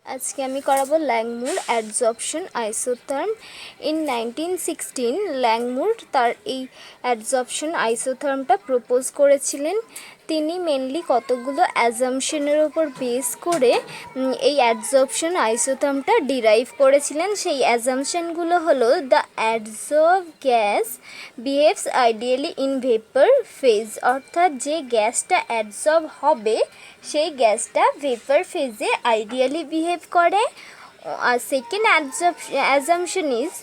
আজকে আমি করাবো ল্যাংমুর অ্যাডজর্পশন আইসোথার্ম। ইন 1916 ল্যাংমুর তার এই অ্যাডজর্পশন আইসোথার্মটা প্রপোজ করেছিলেন। তিনি মেনলি কতগুলো অ্যাজাম্পশনের উপর বেস করে এই অ্যাডজর্পশন আইসোথার্মটা ডিরাইভ করেছিলেন। সেই অ্যাজাম্পশনগুলো হলো the adsorb gas behaves ideally in vapour phase, অর্থাৎ যে গ্যাসটা অ্যাডজর্ব হবে সেই গ্যাসটা ভেপার ফেজে আইডিয়ালি বিহেভ করে। আর second assumption is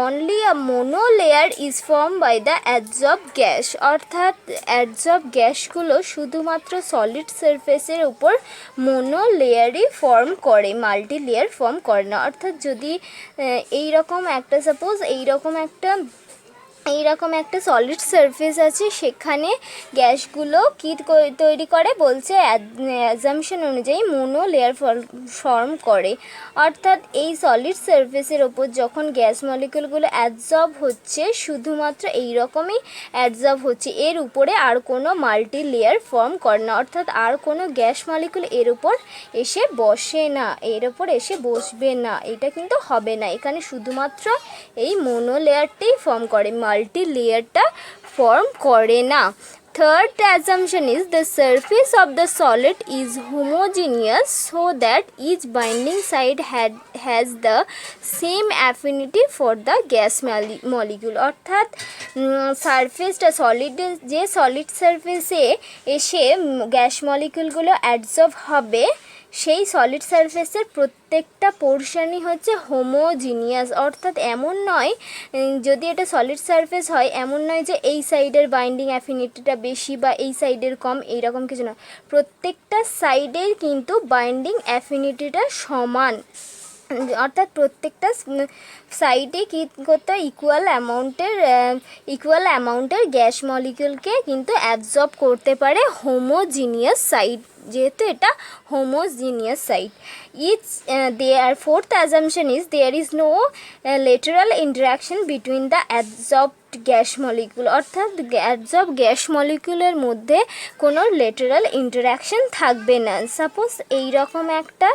only a monolayer is formed by the adsorbed gas, অর্থাৎ অ্যাডজর্ব গ্যাসগুলো শুধুমাত্র সলিড সারফেসের উপর মোনো লেয়ারই ফর্ম করে, মাল্টি লেয়ার ফর্ম করে না। অর্থাৎ যদি এইরকম একটা সলিড সারফেস আছে, সেখানে গ্যাসগুলো কী তৈরি করে বলছে অ্যাজাম্পশন অনুযায়ী মোনো লেয়ার ফর্ম করে। অর্থাৎ এই সলিড সারফেসের ওপর যখন গ্যাস মলিকুলগুলো অ্যাডজর্ব হচ্ছে, শুধুমাত্র এই রকমই অ্যাডজর্ব হচ্ছে, এর উপরে আর কোনো মাল্টি লেয়ার ফর্ম করে না। অর্থাৎ আর কোনো গ্যাস মলিকুল এর উপর এসে বসে না, এর ওপর এসে বসবে না, এটা কিন্তু হবে না। এখানে শুধুমাত্র এই মোনো লেয়ারটাই ফর্ম করে, মাল্টি লেয়ারটা ফর্ম করে না। Third assumption is the surface of the solid is homogeneous so that each binding side has the same affinity for the gas molecule, অর্থাৎ সারফেসটা যে সলিড সারফেসে এসে গ্যাস মলিকুলগুলো অ্যাডজর্ব হবে, সেই সলিড সারফেসের প্রত্যেকটা পোর্শনই হচ্ছে হোমোজিনিয়াস। অর্থাৎ এমন নয়, যদি এটা সলিড সারফেস হয় এমন নয় যে এই সাইডের বাইন্ডিং অ্যাফিনিটিটা বেশি বা এই সাইডের কম, এইরকম কিছু না। প্রত্যেকটা সাইডের কিন্তু বাইন্ডিং অ্যাফিনিটিটা সমান, অর্থাৎ প্রত্যেকটা সাইডে কী করতে হয়, ইকুয়াল অ্যামাউন্টের গ্যাস মলিকিউলকে কিন্তু অ্যাবজর্ব করতে পারে হোমোজিনিয়াস সাইড, যেহেতু এটা homogeneous side. Fourth assumption is there is no lateral interaction between the adsorbed gas molecule, অর্থাৎ অ্যাডজর্ব গ্যাস মলিকুলের মধ্যে কোনো লেটারাল ইন্টারাকশন থাকবে না। সাপোজ এইরকম একটা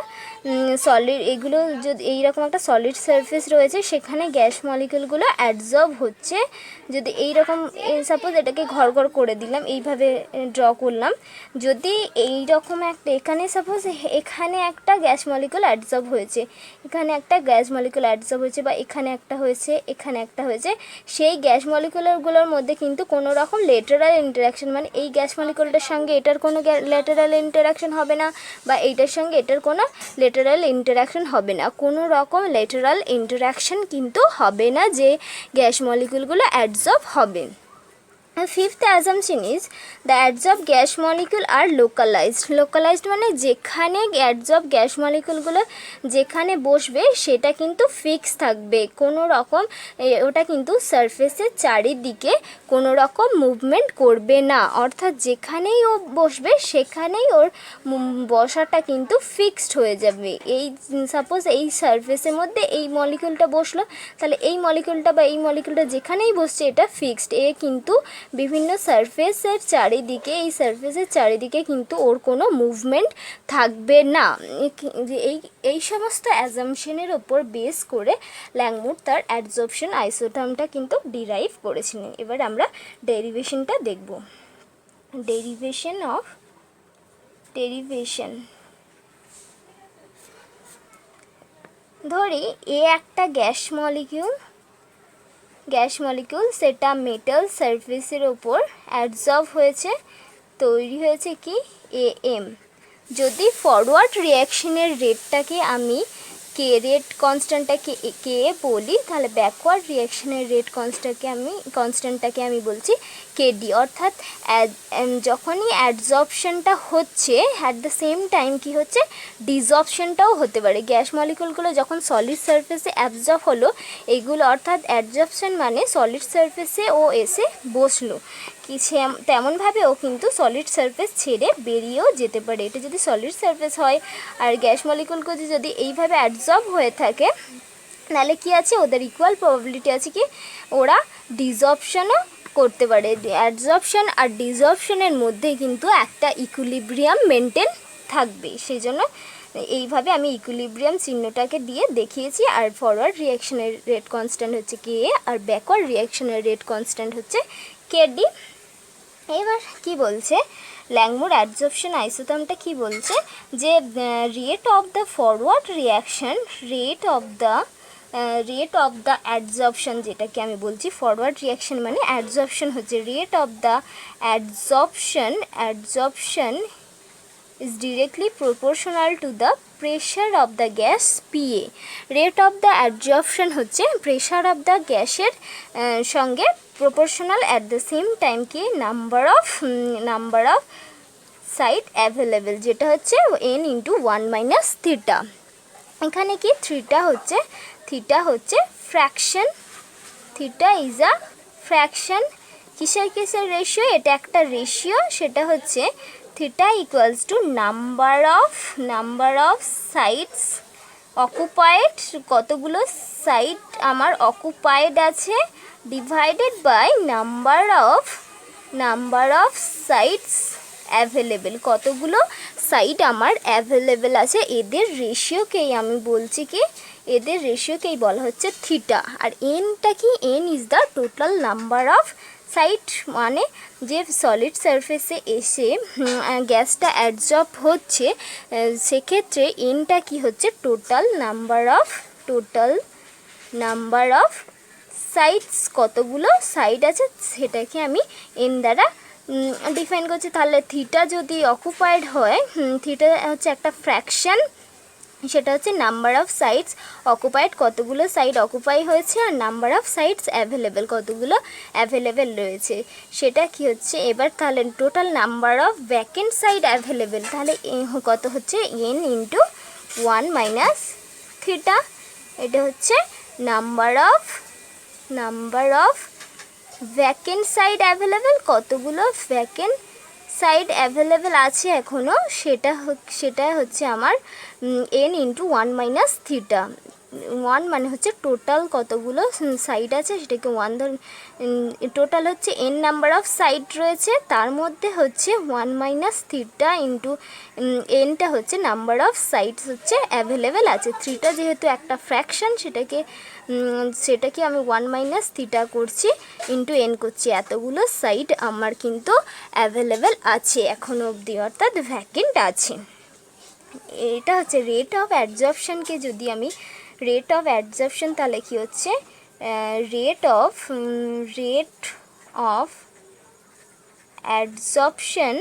এইরকম একটা সলিড সারফেস রয়েছে, সেখানে গ্যাস মলিকুলগুলো অ্যাডজর্ব হচ্ছে। যদি এইরকম সাপোজ এটাকে ঘর করে দিলাম, এইভাবে ড্র করলাম, যদি এইরকম এখানে সাপোজ এখানে একটা গ্যাস মলিকুল অ্যাডজর্ব হয়েছে, এখানে একটা গ্যাস মলিকুল অ্যাডজর্ব হয়েছে, বা এখানে একটা হয়েছে, এখানে একটা হয়েছে, সেই গ্যাস মলিকুলগুলোর মধ্যে কিন্তু কোনো রকম লেটারাল ইন্টারাকশন, মানে এই গ্যাস মলিকুলটার সঙ্গে এটার কোনো লেটারাল ইন্টারাকশন হবে না, বা এইটার সঙ্গে এটার কোনো লেটারাল ইন্টারাকশন হবে না, কোনো রকম লেটারাল ইন্টারাকশন কিন্তু হবে না যে গ্যাস মলিকুলগুলো অ্যাডজর্ব হবে। Fifth assumption is the adsorbed gas molecule are localized মানে যেখানে অ্যাডজর্ব গ্যাস মলিকুলগুলো যেখানে বসবে সেটা কিন্তু ফিক্স থাকবে, কোনো রকম ওটা কিন্তু সারফেসের চারিদিকে কোনো রকম মুভমেন্ট করবে না। অর্থাৎ যেখানেই ও বসবে সেখানেই ওর বসাটা কিন্তু ফিক্সড হয়ে যাবে। এই সাপোজ এই সারফেসের মধ্যে এই মলিকুলটা বসলো, তাহলে এই মলিকুলটা বা এই মলিকুলটা যেখানেই বসছে এটা ফিক্সড, এ কিন্তু বিভিন্ন সারফেসের চারিদিকে কিন্তু ওর কোনো মুভমেন্ট থাকবে না। এই সমস্ত অ্যাজাম্পশনের ওপর বেস করে ল্যাংমুর তার অ্যাডজর্পশন আইসোথার্মটা কিন্তু ডিরাইভ করেছিলেন। এবার আমরা ডেরিভেশনটা দেখব। ডেরিভেশন ধরি এ একটা গ্যাস মলিকিউল, সেটা মেটাল সারফেসের ওপর অ্যাডজর্ব হয়েছে, তৈরি হয়েছে কি AM। যদি ফরওয়ার্ড রিয়াকশনের রেটটাকে আমি রেট কনস্ট্যান্টটাকে কে বলি, তাহলে ব্যাকওয়ার্ড রিয়াকশনের রেট কনস্ট্যান্টটাকে আমি বলছি KD। অর্থাৎ যখনই অ্যাডজর্পশনটা হচ্ছে, অ্যাট দ্য সেম টাইম কি হচ্ছে, ডিজর্পশনটাও হতে পারে। গ্যাস মলিকুলগুলো যখন সলিড সারফেসে অ্যাবজর্ব হলো, এইগুলো অর্থাৎ অ্যাডজর্পশন মানে সলিড সারফেসে ও এসে বসলো, তেমনভাবে ও কিন্তু সলিড সারফেস ছেড়ে বেরিয়েও যেতে পারে। এটা যদি সলিড সারফেস হয় আর গ্যাস মলিকুলগুলো যদি এইভাবে অ্যাডজর্ব হয়ে থাকে, তাহলে কি আছে, ওদের ইকুয়াল প্রবাবিলিটি আছে কি ওরা ডিজর্পশনও করতে পারে। অ্যাডজর্পশন আর ডিজর্পশনের মধ্যে কিন্তু একটা ইকুইলিব্রিয়াম মেনটেন থাকবে, সেই জন্য এইভাবে আমি ইকুইলিব্রিয়াম চিহ্নটাকে দিয়ে দেখিয়েছি। আর ফরওয়ার্ড রিয়াকশনের রেট কনস্ট্যান্ট হচ্ছে কে এ, আর ব্যাকওয়ার্ড রিয়াকশনের রেট কনস্ট্যান্ট হচ্ছে কে ডি। এবার কি বলছে, ল্যাংমুর অ্যাডজর্পশন আইসোথর্মটা কি বলছে, যে rate of the forward reaction, rate of the adsorption, যেটাকে আমি বলছি ফরওয়ার্ড রিয়াকশন মানে অ্যাডজর্পশন হচ্ছে rate of the adsorption is directly proportional to the pressure of the gas PA. Rate of the adsorption হচ্ছে pressure of the গ্যাসের সঙ্গে proportional at the same time কি number of site available, যেটা হচ্ছে n into 1 minus theta। এখানে কি theta হচ্ছে fraction, theta is a fraction. কিসের রেশিও, এটা একটা রেশিও, সেটা হচ্ছে theta equals to number of sites occupied, কতগুলো সাইট আমার অকুপাইড আছে, divided by number of sites available, কতগুলো সাইট আমার অ্যাভেলেবেল আছে। এদের রেশিওকেই আমি বলছি কি, এদের রেশিওকেই বলা হচ্ছে থিটা। আর এনটা কি, N is the total number of sight, মানে যে সলিড সারফেসে এসে গ্যাসটা অ্যাডজর্ব হচ্ছে, সেক্ষেত্রে এনটা কি হচ্ছে টোটাল নাম্বার অফ সাইটস, কতগুলো সাইট আছে সেটাকে আমি এন দ্বারা ডিফাইন করছি। তাহলে থিটা যদি অকুপাইড হয়, থিটা হচ্ছে একটা ফ্র্যাকশন, সেটা হচ্ছে নাম্বার অফ সাইটস অকুপাইড, কতগুলো সাইট অকুপাই হয়েছে, আর নাম্বার অফ সাইটস অ্যাভেলেবেল, কতগুলো অ্যাভেলেবেল রয়েছে, সেটা কি হচ্ছে। এবার তাহলে total number of vacant site available, তাহলে কত হচ্ছে এন ইন্টু 1 মাইনাস থিটা। এটা হচ্ছে number of vacant site available, কতগুলো ভ্যাকেন্ট সাইড অ্যাভেলেবেল আছে এখনও, সেটা হচ্ছে আমার এন ইন্টু 1 মাইনাস থিটা। 1 মানে হচ্ছে টোটাল কতগুলো সাইড আছে সেটাকে 1 ধর, টোটাল হচ্ছে এন নাম্বার অফ সাইড রয়েছে, তার মধ্যে হচ্ছে 1 মাইনাস থিটা ইন্টু এনটা হচ্ছে নাম্বার অফ সাইডস হচ্ছে অ্যাভেলেবেল আছে। থ্রিটা যেহেতু একটা ফ্র্যাকশন, সেটাকে আমি 1 মাইনাস থিটা করছি ইন্টু এন করছি, এতগুলো সাইড আমার কিন্তু অ্যাভেলেবেল আছে এখনও অবধি, অর্থাৎ ভ্যাকেন্ট আছে। এটা হচ্ছে রেট অফ অ্যাডজর্পশনকে যদি আমি রেট অফ অ্যাডজর্পশন, তাহলে কি হচ্ছে রেট অফ অ্যাডজর্পশন,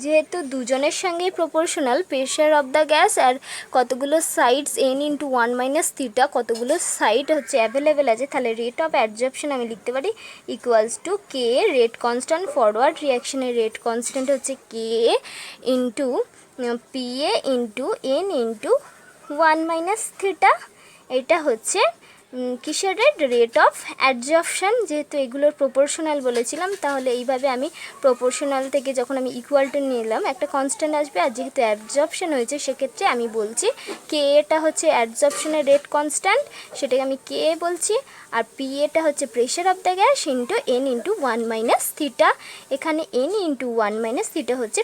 যেহেতু দুজনের সঙ্গেই proportional, pressure of the gas আর কতগুলো sites n into 1 minus theta, কতগুলো সাইড হচ্ছে অ্যাভেলেবেল আছে, তাহলে রেট অফ অ্যাডজর্পশন আমি লিখতে পারি equals to k rate constant, forward রিয়াকশনের রেট কনস্ট্যান্ট হচ্ছে k into p a into n into 1 minus theta. এটা হচ্ছে কিসের রেট অফ অ্যাডজর্পশন, যেহেতু এগুলোর প্রপোর্শনাল বলেছিলাম, তাহলে এইভাবে আমি প্রপোর্শনাল থেকে যখন আমি ইকুয়াল টু নিলাম একটা কনস্ট্যান্ট আসবে, আর যেহেতু অ্যাডজর্পশন হয়েছে সেক্ষেত্রে আমি বলছি কে এটা হচ্ছে অ্যাডজর্পশনের রেট কনস্ট্যান্ট, সেটাকে আমি কে বলছি, আর পি এটা হচ্ছে pressure of the gas into n into 1 minus theta. এখানে এন ইন্টু 1 মাইনাস থিটা হচ্ছে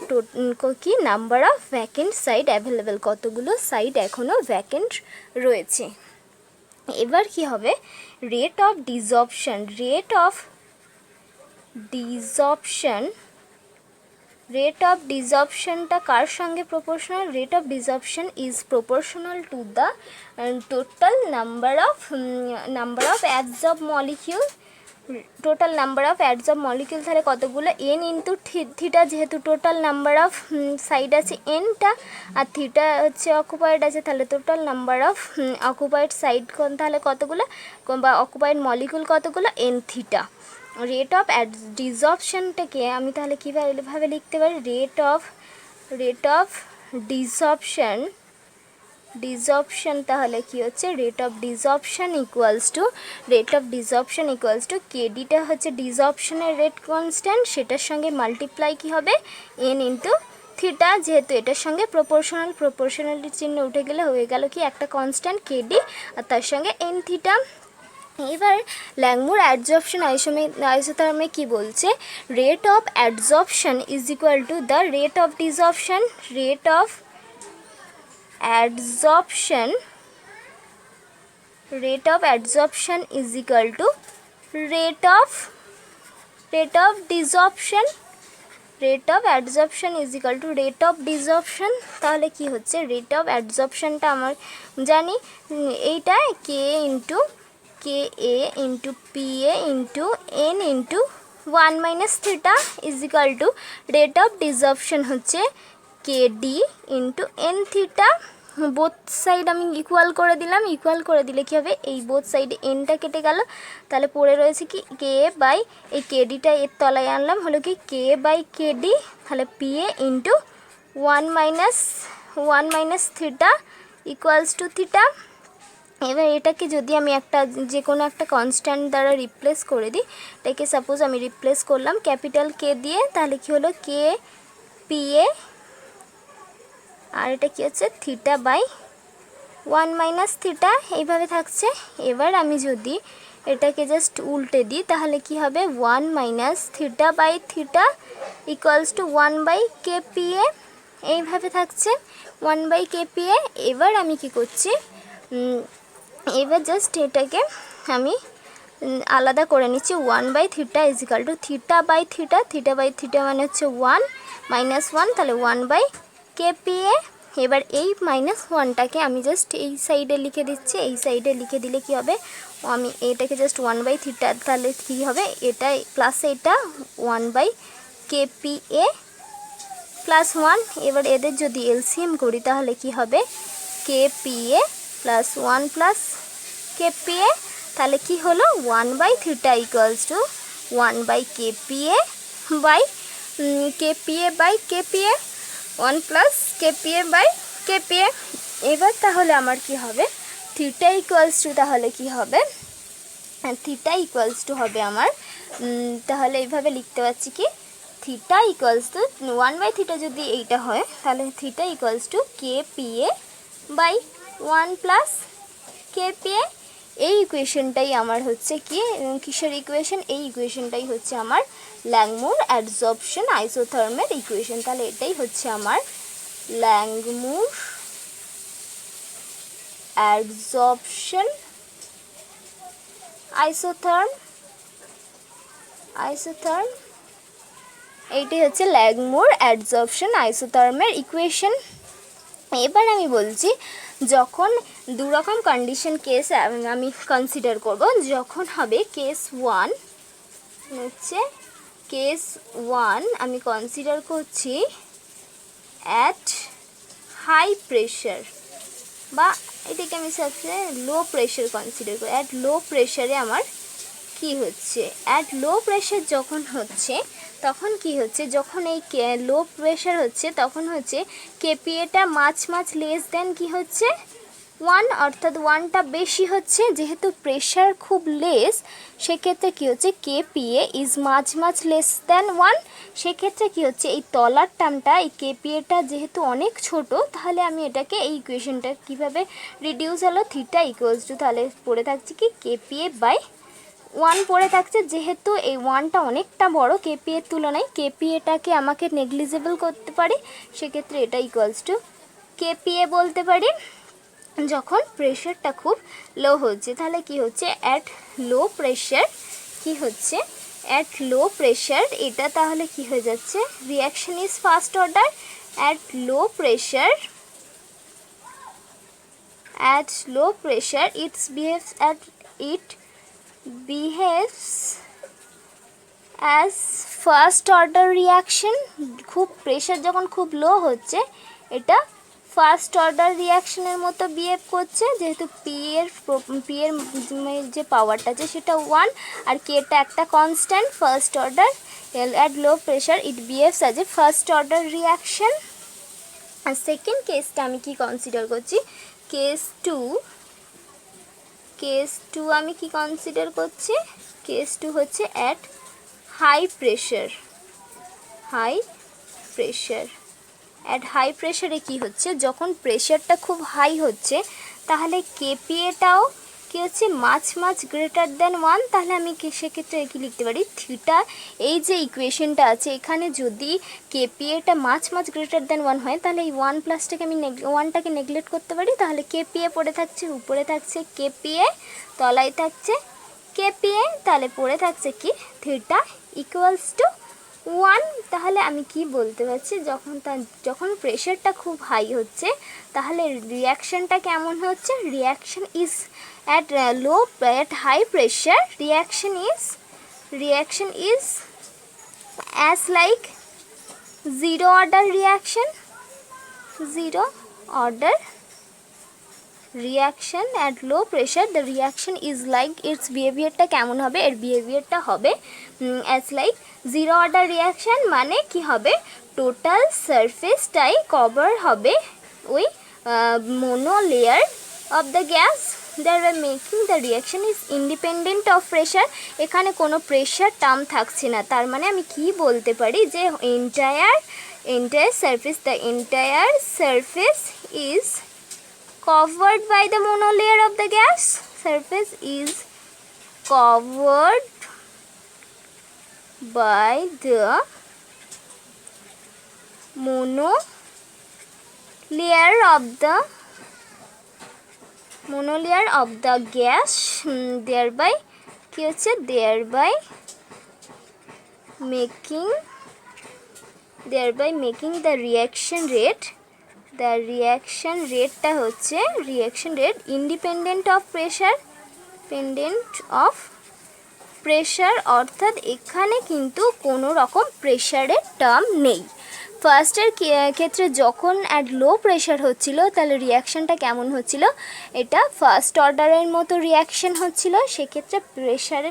কি number of vacant site available, কতগুলো সাইড এখনও ভ্যাকেন্ট রয়েছে। এবার কি হবে, রেট অফ ডিসঅপশনটা কার সঙ্গে প্রপোর্শনাল, rate of desorption is proportional to the total number of adsorb molecule, total number of adsorb molecule, তাহলে কতগুলো এন ইন্টু থিটা, যেহেতু টোটাল নাম্বার অফ সাইড আছে এনটা, আর থিটা হচ্ছে অকুপাইড আছে, তাহলে total number of occupied side তাহলে কতগুলো, বা অকুপাইড মলিকিউল কতগুলো, এন থিটা। রেট অফ ডিসঅপশনটাকে আমি তাহলে কীভাবে লিখতে পারি, রেট অফ ডিসঅপশন তাহলে কি হচ্ছে, রেট অফ ডিসঅপশন ইকুয়ালস টু কেডিটা হচ্ছে ডিসঅপশনের রেট কনস্ট্যান্ট, সেটার সঙ্গে মাল্টিপ্লাই কি হবে এন ইন্টু থিটা, যেহেতু এটার সঙ্গে প্রপোর্শনালিটির চিহ্ন উঠে গেলে হয়ে গেল কি একটা কনস্ট্যান্ট কেডি, আর তার সঙ্গে এন থিটা। এবার ল্যাংমুর অ্যাডজর্পশন আইসোথার্মে কি বলছে, rate of adsorption is equal to the rate of desorption, rate of adsorption is equal to rate of desorption is equal to rate of desorption। তাহলে কি হচ্ছে rate of adsorptionটা আমার জানি এইটা k into KA into PA into N into 1 minus theta is equal to rate of desorption হচ্ছে KD into N theta. Both side আমি equal করে দিলাম, ইকুয়াল করে দিলে কী হবে, এই বোথ সাইডে এনটা কেটে গেল, তাহলে পড়ে রয়েছে কি কে বাই এই কেডিটা এর তলায় আনলাম হলো কি কে বাই কেডি, তাহলে PA into 1 minus theta equals two theta. এবার এটাকে যদি আমি একটা যে কোনো একটা কনস্ট্যান্ট দ্বারা রিপ্লেস করে দিই, এটাকে সাপোজ আমি রিপ্লেস করলাম ক্যাপিটাল কে দিয়ে, তাহলে কি হলো কে PA আর এটা কি হচ্ছে থিটা বাই 1 মাইনাস থিটা এইভাবে থাকছে। এবার আমি যদি এটাকে জাস্ট উল্টে দিই তাহলে কি হবে 1 minus theta by theta equals to 1 by KPA এইভাবে থাকছে 1 বাই KPA। এবার আমি কি করছি, এবার জাস্ট এটাকে আমি আলাদা করে নিচ্ছি 1 by theta is equal to theta by theta মানে হচ্ছে 1 মাইনাস 1, তাহলে 1 বাই KPA। এবার এই মাইনাস 1টাকে আমি জাস্ট এই সাইডে লিখে দিচ্ছি, এই সাইডে লিখে দিলে কি হবে, আমি এটাকে জাস্ট 1 বাই থিটা, তাহলে কী হবে এটা প্লাস এটা 1 বাই KPA প্লাস 1। এবার এদের যদি এলসিএম করি তাহলে কি হবে KPA প্লাস 1 প্লাস KPA, তাহলে কি হলো 1 by theta equals to 1 by KPA by KPA 1 plus KPA by KPA। এবার তাহলে আমার কি হবে থিটা ইকুয়ালস টু, তাহলে কি হবে থিটা ইকুয়ালস টু হবে আমার, তাহলে এইভাবে লিখতে পারছি কি theta equals to 1 by theta যদি এইটা হয় তাহলে theta equals to KPA by 1 plus KPA। এই ইকুয়েশনটাই আমার হচ্ছে কি কিসের ইকুয়েশন, এই ইকুয়েশনটাই হচ্ছে আমার ল্যাংমুর অ্যাডসর্পশন আইসোথার্মের ইকুয়েশন। তাহলে এটাই হচ্ছে আমার ল্যাংমুর অ্যাডসর্পশন আইসোথার্ম এইটাই হচ্ছে ল্যাংমুর অ্যাডসর্পশন আইসোথার্মের ইকুয়েশন। এবার আমি বলছি যখন দুরকম কন্ডিশন কেস আমি কনসিডার করব, যখন হবে কেস 1 হচ্ছে কেস 1 আমি কনসিডার করছি অ্যাট হাই প্রেশার, বা এটাকে আমি সবচেয়ে লো প্রেশার কনসিডার করি। অ্যাট লো প্রেশারে আমার কি হচ্ছে, অ্যাট লো প্রেশার যখন হচ্ছে তখন কি হচ্ছে, যখন এই লো প্রেশার হচ্ছে তখন হচ্ছে KPAটা মাছ লেস দেন কি হচ্ছে 1, অর্থাৎ 1টা বেশি হচ্ছে, যেহেতু প্রেশার খুব লেস সেক্ষেত্রে কি হচ্ছে KPA is much less than 1। সেক্ষেত্রে কি হচ্ছে এই তলার টার্মটা এই KPAটা যেহেতু অনেক ছোট, তাহলে আমি এটাকে এই ইকুয়েশনটা কিভাবে রিডিউস হলো থিটা ইকুয়ালস টু, তাহলে পড়ে থাকছে কি KPA বাই 1 পড়ে থাকছে, যেহেতু এই 1টা অনেকটা বড় KPA এর তুলনায়, KPAটাকে আমাকে নেগলিজেবল করতে পারি, সেক্ষেত্রে এটা ইকুয়ালস টু KPA বলতে পারি যখন প্রেশারটা খুব লো হচ্ছে। তাহলে কি হচ্ছে অ্যাট লো প্রেশার কি হচ্ছে, অ্যাট লো প্রেশার এটা তাহলে কি হয়ে যাচ্ছে reaction is first order. At low pressure it behaves as first order reaction. খুব প্রেশার যখন খুব লো হচ্ছে এটা ফার্স্ট অর্ডার রিঅ্যাকশনের মতো বিহেভ করছে, যেহেতু পি এর যে পাওয়ারটা আছে সেটা 1 আর কেটা একটা constant first order. At low pressure it behaves as a first order reaction. আর সেকেন্ড কেসটা আমি কি কনসিডার করছি, কেস 2 আমি কি কনসিডার করছি, কেস 2 হচ্ছে at high pressure. At high প্রেশারে কি হচ্ছে, যখন প্রেশারটা খুব হাই হচ্ছে তাহলে KPAটাও কি হচ্ছে মাছ গ্রেটার দেন 1, তাহলে আমি সেক্ষেত্রে কি লিখতে পারি থিটা। এই যে ইকুয়েশনটা আছে এখানে যদি কেপিএটা মাছ গ্রেটার দেন 1 হয় তাহলে এই 1 প্লাসটাকে আমি 1টাকে নেগলেক্ট করতে পারি, তাহলে কেপিএ পড়ে থাকছে, উপরে থাকছে কেপিএ, তলায় থাকছে কেপিএ, তাহলে পড়ে থাকছে কি থিটা ইকুয়ালস টু 1। তাহলে আমি কি বলতে পারছি যখন প্রেশারটা খুব হাই হচ্ছে তাহলে রিয়াকশানটা কেমন হচ্ছে, reaction is at at high pressure reaction is as like zero order reaction at low pressure the reaction is like its behaviorটা কেমন হবে, এর বিহেভিয়ারটা হবে as like zero order reaction, মানে কি হবে টোটাল সারফেসটাই কভার হবে ওই mono layer of the gas thereby making the reaction is independent of pressure। এখানে কোনো প্রেশার টার্ম থাকছে না, তার মানে আমি কি বলতে পারি যে entire surface is covered by the monolayer of the gas, surface is covered by the monolayer of the gas, thereby কি হচ্ছে thereby making the reaction rate হচ্ছে reaction rate independent of pressure, অর্থাৎ এখানে কিন্তু কোনো রকম প্রেশারের টার্ম নেই। ফার্স্টের ক্ষেত্রে যখন অ্যাট লো প্রেশার হচ্ছিল তাহলে রিয়াকশানটা কেমন হচ্ছিল, এটা ফার্স্ট অর্ডারের মতো রিয়াকশান হচ্ছিল, সেক্ষেত্রে প্রেশার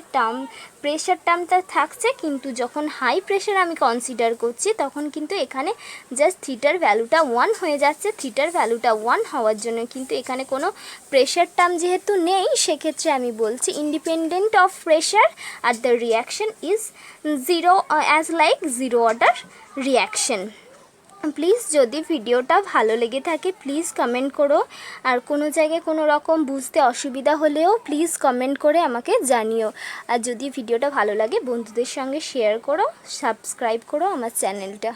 টার্মটা থাকছে, কিন্তু যখন হাই প্রেশার আমি কনসিডার করছি তখন কিন্তু এখানে জাস্ট থিটার ভ্যালুটা 1 হয়ে যাচ্ছে। থিটার ভ্যালুটা 1 হওয়ার জন্য কিন্তু এখানে কোনো প্রেশার টার্ম যেহেতু নেই সেক্ষেত্রে আমি বলছি independent of pressure are the reaction is zero as like zero order reaction. Please যদি ভিডিওটা ভালো লেগে থাকে প্লিজ কমেন্ট করো, আর কোনো জায়গায় কোনো রকম বুঝতে অসুবিধা হলেও প্লিজ কমেন্ট করে আমাকে জানিও। আর যদি ভিডিওটা ভালো লাগে বন্ধুদের সঙ্গে শেয়ার করো, সাবস্ক্রাইব করো আমার চ্যানেলটা।